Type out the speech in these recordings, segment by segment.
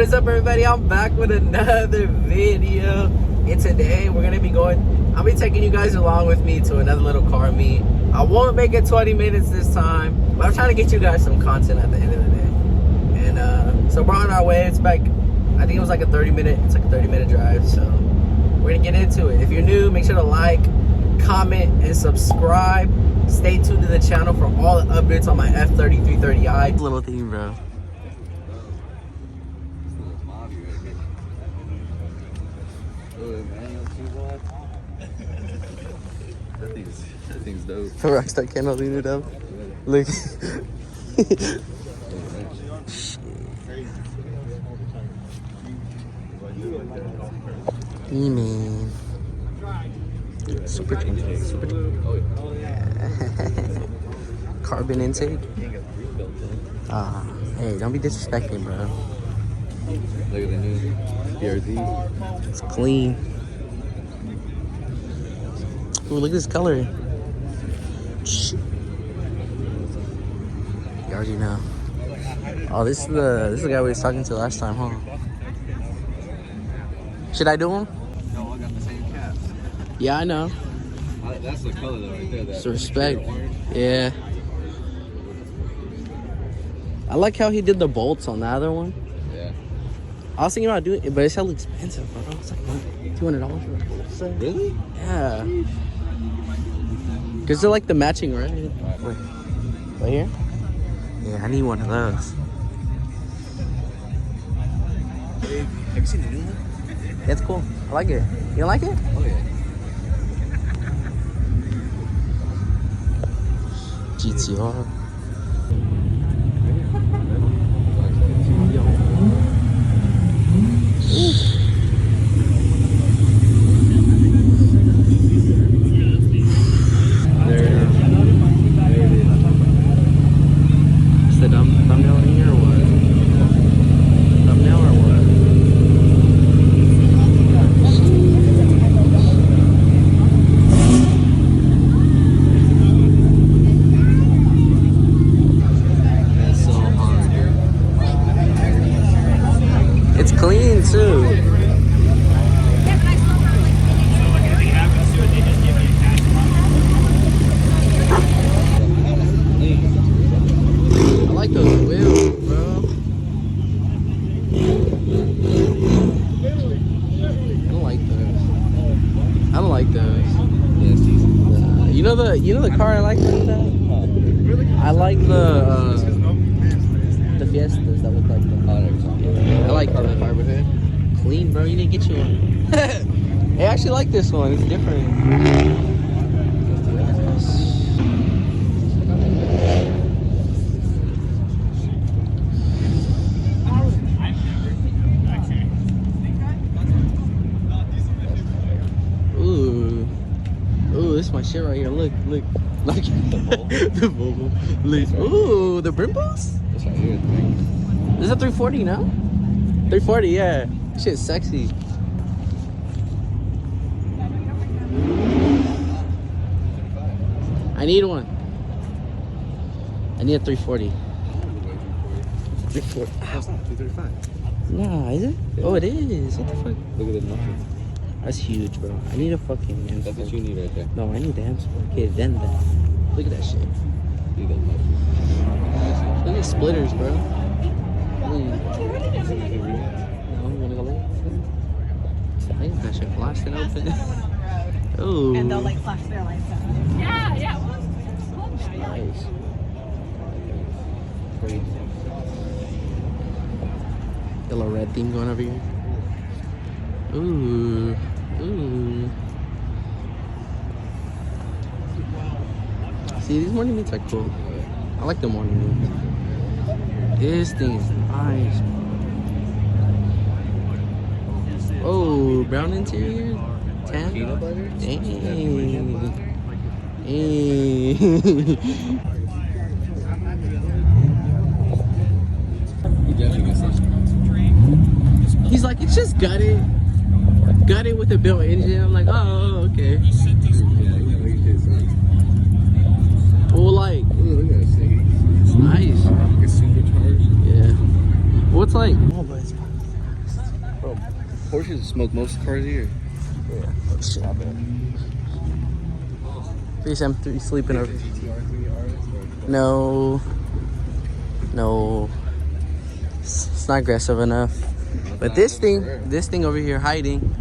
What's up, everybody? I'm back with another video, and today we're gonna be I'll be taking you guys along with me to another little car meet. I won't make it 20 minutes this time, but I'm trying to get you guys some content at the end of the day. And so we're on our way. It's like, I think it was like a 30-minute drive, so we're gonna get into it. If you're new, make sure to like, comment, and subscribe. Stay tuned to the channel for all the updates on my F3330i. Little thing, bro. That thing's dope. Rockstar cannot leave it up. Look. Man. Super carbon intake. Hey, don't be disrespecting, bro. Look at the new BRZ. It's clean. Ooh, look at this color. You already know. Oh, this is the guy we was talking to last time, huh? Should I do him? No, I got the same caps. Yeah, I know. That's the color though, right there. It's respect. Yeah. I like how he did the bolts on the other one. Yeah. I was thinking about doing it, but it's hella expensive, bro. It's like $200 for the bolts. Really? Yeah. Because they're like the matching, right? Wait. Right here? Yeah, I need one of those. Hey, have you seen the new one? Yeah, it's cool. I like it. You don't like it? Oh yeah. GTR. Clean too. I like those wheels, bro. I don't like those. You know the car I like with that? I like the Fiestas that look like the products. I like carbon fiber head. Clean, bro. You didn't get you one. Hey, I actually like this one. It's different. Ooh, this is my shit right here. Look. Like the Volvo. Look. Ooh, the Brimbos. That's right here. This is a 340 now? 340, yeah. Shit's sexy. I need one. I need a 340. 340. That's not 235. Nah, is it? Yeah. Oh, it is. What the fuck? Look at the numbers. That's huge, bro. I need a fucking M. That's what you need right there. No, I need the M Sport. Okay, then that. Look at that shit. Look at splitters, bro. No, you wanna go look? I think that shit flashed and open. Oh. And they'll like flash their lights out. Yeah. Nice. Crazy. Got a little red theme going over here. Ooh. See, these morning meets are cool. I like the morning meets. This thing is nice. Oh, brown interior? Tan? Peanut butter? Dang. He's like, it's just gutted with a built engine. I'm like, oh, okay. Well, like, Look at this thing. it's nice. It's supercharged. Yeah. What's like? Oh, but it's Porsches smoke most cars here. Yeah. Oh shit. I bet. Please, M3 sleeping over. GTR 3RS? No. No. It's not aggressive enough. But this thing over here hiding.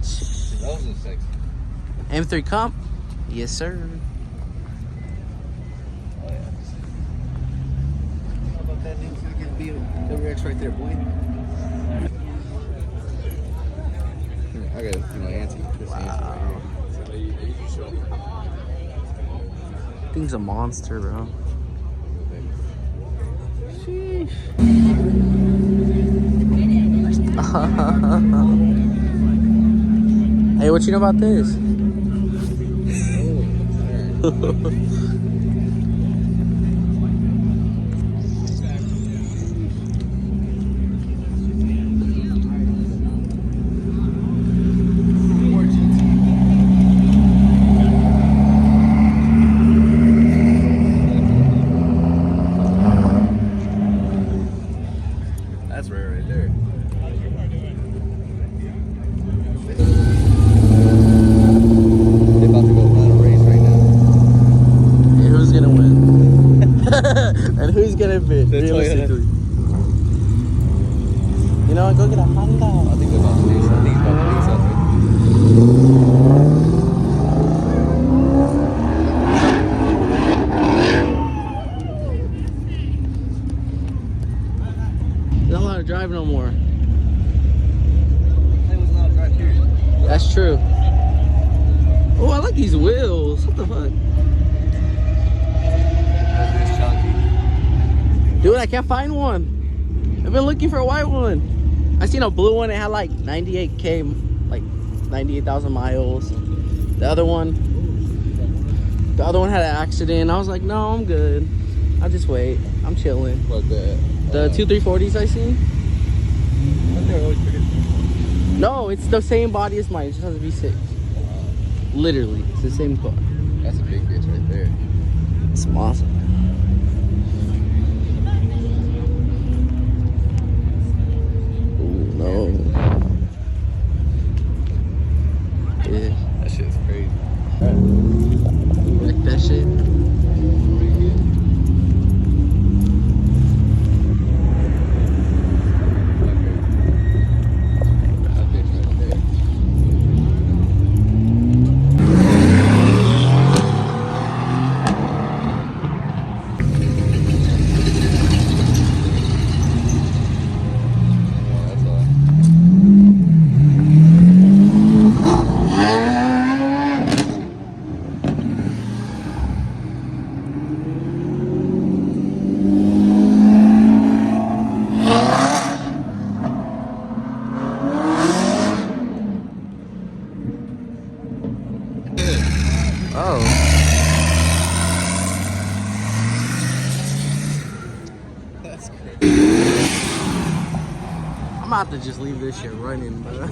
Those are sexy. M3 comp? Yes, sir. Oh, yeah. How about that new fucking WRX right there, boy? I got my auntie. Wow. Thing's a monster, bro. Sheesh. Hey, what you know about this? That's rare right there. They're about to go run a race right now. And who's gonna win? And who's gonna win? The Realistically. You know what? Go get a Honda. I think they're about to race. I think he's about to race out there. You don't want to drive no more. They was allowed to drive here. That's true. Oh, I like these wheels. What the fuck? That's chunky. Dude, I can't find one. I've been looking for a white one. I seen a blue one. It had like 98K, like 98,000 miles. The other one had an accident. I was like, no, I'm good. I'll just wait. I'm chilling. What The 2340s I seen? They're always pretty. No, it's the same body as mine. It just has a V6. Literally, it's the same car. That's a big bitch right there. It's awesome. Ooh, no. Yeah. That shit's crazy. Like that shit. Oh. That's crazy. I'm about to just leave this shit running, bro.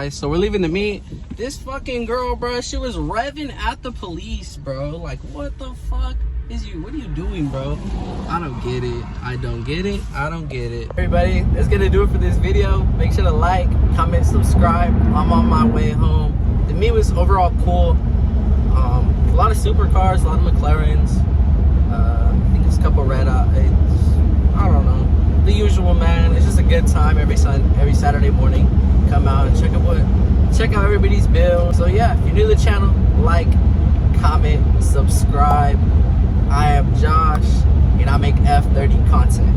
guys. So we're leaving the meet. This fucking girl, bro, she was revving at the police, bro. Like, what the fuck what are you doing, bro? I don't get it. I don't get it. I don't get it. Everybody, that's gonna do it for this video. Make sure to like, comment, subscribe. I'm on my way home. The meet was overall cool. A lot of supercars, a lot of McLarens. I think there's a couple red eyes. I don't know. The usual, man. It's just a good time every Saturday morning. Come out and check out everybody's build. So yeah, if you're new to the channel, like, comment, subscribe. I am Josh, and I make F30 content.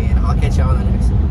And I'll catch y'all on the next one.